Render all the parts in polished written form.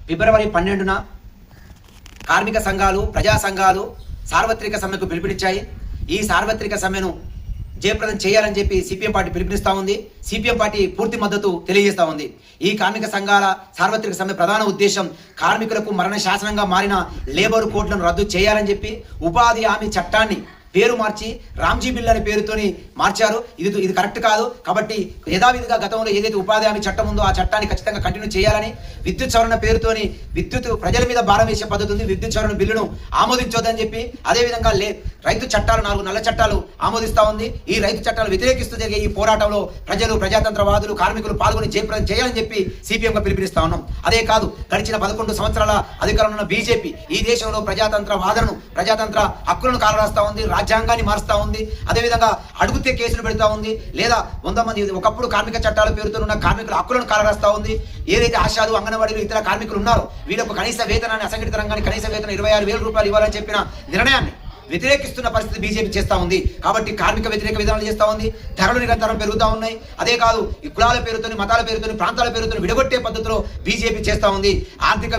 ఫిబ్రవరి 12న కార్మిక సంఘాలు, ప్రజా సంఘాలు సార్వత్రిక సమ్మెకు పిలుపునిచ్చాయి. ఈ సార్వత్రిక సమ్మెను జయప్రదం చేయాలని చెప్పి సిపిఎం పార్టీ పిలుపునిస్తా ఉంది. సిపిఎం పార్టీ పూర్తి మద్దతు తెలియజేస్తా ఉంది. ఈ కార్మిక సంఘాల సార్వత్రిక సమ్మె ప్రధాన ఉద్దేశం కార్మికులకు మరణ శాసనంగా మారిన లేబర్ కోడ్లను రద్దు చేయాలని చెప్పి ఉపాధి హామీ చట్టాన్ని పేరు మార్చి రామ్జీ బిల్ అనే పేరుతోని మార్చారు. ఇది కరెక్ట్ కాదు. కాబట్టి యథావిధిగా గతంలో ఏదైతే ఉపాధి హామీ చట్టం ఉందో ఆ చట్టాన్ని ఖచ్చితంగా కంటిన్యూ చేయాలని, విద్యుత్ సవరణ పేరుతోని విద్యుత్ ప్రజల మీద భారం వేసే పద్ధతి ఉంది, విద్యుత్ సవరణ బిల్లును ఆమోదించొద్దని చెప్పి, అదేవిధంగా రైతు చట్టాలు 4 నల్ల చట్టాలు ఆమోదిస్తా ఉంది. ఈ రైతు చట్టాలు వ్యతిరేకిస్తూ జరిగే ఈ పోరాటంలో ప్రజలు, ప్రజాతంత్రవాదులు, కార్మికులు పాల్గొని జయప్రదం చేయాలని చెప్పి సిపిఎంగా పిలుపునిస్తా ఉన్నాం. అదే కాదు, గడిచిన 11 సంవత్సరాల అధికారంలో ఉన్న బీజేపీ ఈ దేశంలో ప్రజాతంత్ర వాదనను, ప్రజాతంత్ర హక్కులను కాలరాస్తా ఉంది, రాజ్యాంగాన్ని మారుస్తా ఉంది. అదేవిధంగా అడుగుతే కేసులు పెడతా ఉంది, లేదా 100 మంది ఒకప్పుడు కార్మిక చట్టాల పేరుతో ఉన్న కార్మికుల హక్కులను కాలరాస్తా ఉంది. ఏదైతే ఆశాలు, అంగన్వాడీలు, ఇతర కార్మికులు ఉన్నారో వీళ్ళకు కనీస వేతనాన్ని, అసంఘటిత రంగానికి కనీస వేతనం 26,000 రూపాయలు ఇవ్వాలని చెప్పిన నిర్ణయాన్ని వ్యతిరేకిస్తున్న పరిస్థితి బీజేపీ చేస్తా ఉంది. కాబట్టి కార్మిక వ్యతిరేక విధానాలు చేస్తా ఉంది. ధరలు నిరంతరం పెరుగుతూ ఉన్నాయి. అదే కాదు, ఈ కులాల పేరుతోని, మతాల పేరుతోని, ప్రాంతాల పేరుతోని విడగొట్టే పద్ధతిలో బీజేపీ చేస్తా ఉంది. ఆర్థిక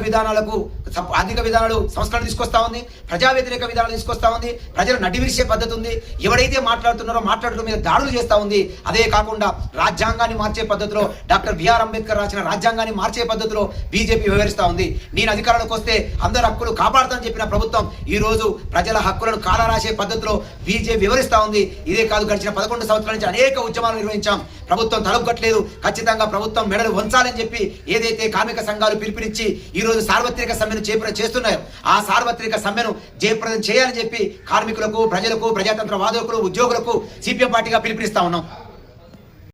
విధానాలు సంస్కరణ తీసుకొస్తా ఉంది. ప్రజా వ్యతిరేక విధానాలు తీసుకొస్తా ఉంది. ప్రజలు నడివిరిసే పద్ధతి ఉంది. ఎవరైతే మాట్లాడుతున్నారో మాట్లాడటం మీద దాడులు చేస్తా ఉంది. అదే కాకుండా రాజ్యాంగాన్ని మార్చే పద్ధతిలో, డాక్టర్ బిఆర్ అంబేద్కర్ రాసిన రాజ్యాంగాన్ని మార్చే పద్ధతిలో బీజేపీ వ్యవహరిస్తా ఉంది. నేను అధికారంలోకి వస్తే అందరి హక్కులు కాపాడుతానని చెప్పిన ప్రభుత్వం ఈ రోజు ప్రజల హక్కులను కాలరాసే పద్ధతిలో బీజేపీ వివరిస్తా ఉంది. ఇదే కాదు, గడిచిన 11 సంవత్సరాల నుంచి అనేక ఉద్యమాలు నిర్వహించాం. ప్రభుత్వం తలపుకట్లేదు. ఖచ్చితంగా ప్రభుత్వం మెడలు వంచాలని చెప్పి ఏదైతే కార్మిక సంఘాలు పిలుపునిచ్చి ఈ రోజు సార్వత్రిక సమ్మెను చేస్తున్నాయో ఆ సార్వత్రిక సమ్మెను జయప్రదం చేయాలని చెప్పి కార్మికులకు, ప్రజలకు, ప్రజాతంత్ర వాదులకు, ఉద్యోగులకు సిపిఎం పార్టీగా పిలుపునిస్తా ఉన్నాం.